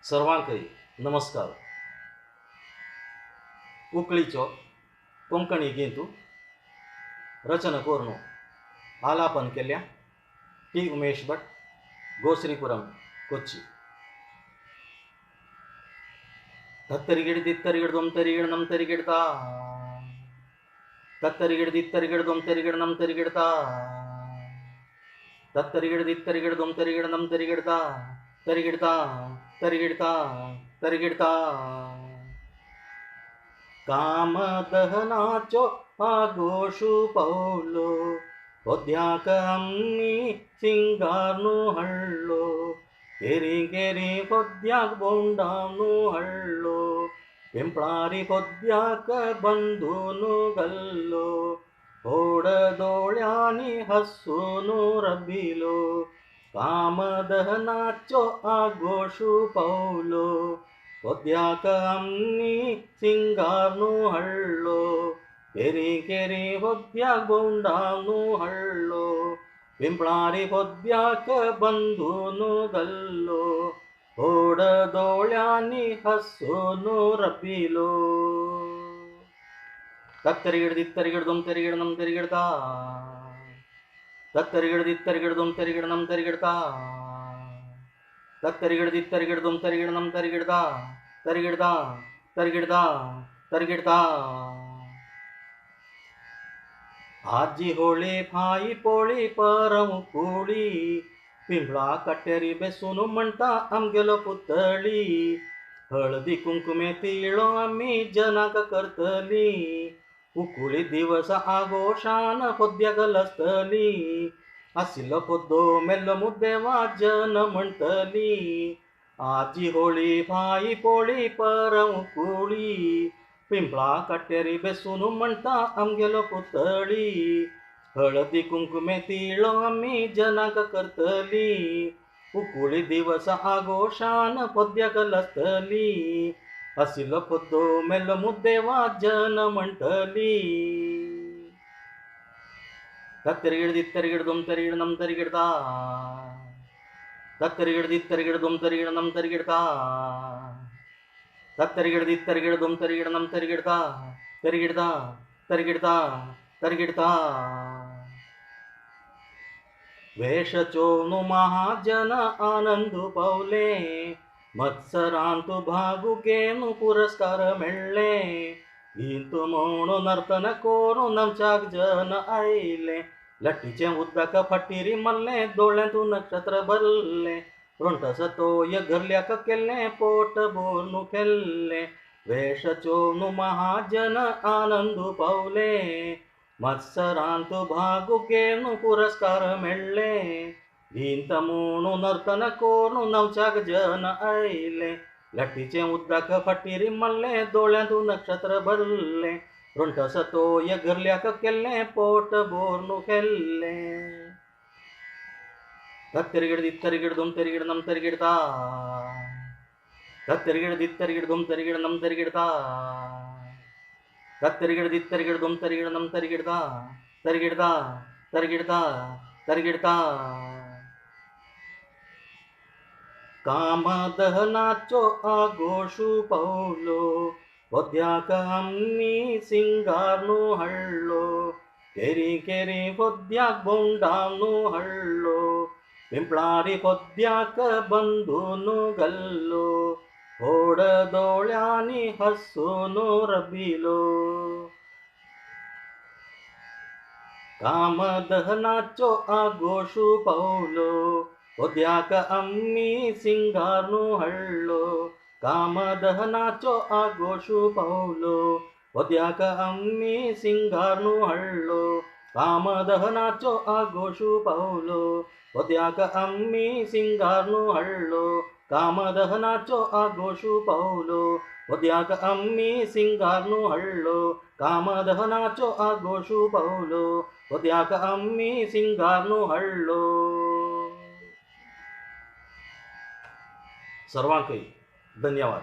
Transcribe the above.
सर्वांकही नमस्कार. उकळीचो कोंकणी गीतू रचना कोरनो आलापन केल्या टी उमेश भट, गोश्रीपुरम, कोच्ची. तत्तरिगिड दित्तरिगिड दोम तरिगिड नम तरिगिडता, तत्तरिगिड दित्तरिगिड दोम तरिगिड नम तरिगिडता, तत्तरिगिड दित्तरिगिड दोम तरिगिड नम तरिगिडता, तरिगिडता तरिगिडता तरिगिडता. काम दहनाचो आगोशु पौलो पोद्याक अम्मी सिंगारनु हळ्ळो केरी केरी पोद्याक बोंडानु हळ्ळो पिंपळारी पोद्याक बंधूनु गल्लो ओडदोळ्यानी हस्सूनु रबिलो काम दहनाचो आगोशु पौलो पोद्याक अम्मी सिंगारनु हळ्ळो केरी केरी पोद्याक बोंडानु हळ्ळो पिंपळारी पोद्याक बंधूनु गल्लो ओडदोळ्यानी हस्सूनु रबिलो. तत्तरिगिड दित्तरिगिड दोम तरिगिड नम तरिगिडता, तत्तरिगिड दित्तरिगिड दोम तरिगिड नम तरिगिडता, तत्तरिगिड दित्तरिगिड दोम तरिगिड नम तरिगिडता, तरिगिडता तरिगिडता तरिगिडता. आजी होळी फाई पोळी परम कुळी पिंपळा कट्टेरी बेसून म्हणता आमगेलो पुतळी हळदी कुंकुमे तिळो आम्ही जनाक करतली उकुळी दिवस आगोशान पोद्याक लस्तली आशिल्लो पोद्दो मेल्लो मुद्देवा जन म्हणटली. आजी होळी फाई पोळी परम कुळी पिंपळा कट्टेरी बेसून म्हणता आमगेलो पुतळी हळदी कुंकुमे तिळो आम्ही जनाक करतली उकुळी दिवस आगोशान पोद्याक लस्तली आशिल्लो पोद्दो मेल्लो मुद्देवा जन म्हणटली. तत्तरिगिड दित्तरिगिड दोम तरिगिड नम तरिगिडता, तत्तरिगिड दित्तरिगिड दोम तरिगिड नम तरिगिडता, तत्तरिगिड दित्तरिगिड दोम तरिगिड नम तरिगिडता, तरिगिडता तरिगिडता तरिगिडता. वेश चोनु महाजन आनंदू पवले मत्सरांतु भागु गेनु पुरस्कार मेळ्ळे गीतू म्हणू नर्तन कोरू नमच्याक जन आयले लट्टीचे उदक फट्टिरी मल्ले दोळ्यांतू नक्षत्र भरले रोंटस तोय घरल्याक केल्ले पोट बोरनु केल्ले. वेश चोनु महाजन आनंदू पवले मत्सरांतु भागु गेनु पुरस्कार मेळ्ळे गीत म्हणू नर्तन कोरू नवच्याक जन आयले लट्टीचे उदक फट्टिरी मल्ले दोळ्यांतू नक्षत्र भरले रोंटस तोय घरल्याक केल्ले पोट बोरनु केल्ले. तत्तरिगिड दित्तरिगिड दोम तरिगिड नम तरिगिडता, तत्तरिगिड दित्तरिगिड दोम तरिगिड नम तरिगिडता, तत्तरिगिड दित्तरिगिड दोम तरिगिड नम तरिगिडता, तरिगिडता तरिगिडता तरिगिडता. काम दहनाचो आगोशु पौलो पोद्याक अम्मी सिंगारनु हळ्ळो केरी केरी पोद्याक बोंडानु हळ्ळो पिंपळारी पोद्याक बंधूनु गल्लो ओडदोळ्यानी हस्सूनु रबिलो. काम दहनाचो आगोशु पौलो पोद्याक अम्मी सिंगारनु हळ्ळो काम दहनाचो आगोशु पौलो पोद्याक अम्मी सिंगारनु हळ्ळो काम दहनाचो आगोशु पौलो पोद्याक अम्मी सिंगारनु हळ्ळो काम दहनाचो आगोशु पौलो पोद्याक अम्मी सिंगारनु हळ्ळो काम दहनाचो आगोशु पौलो पोद्याक अम्मी सिंगारनु हळ्ळो. सर्वांकही धन्यवाद.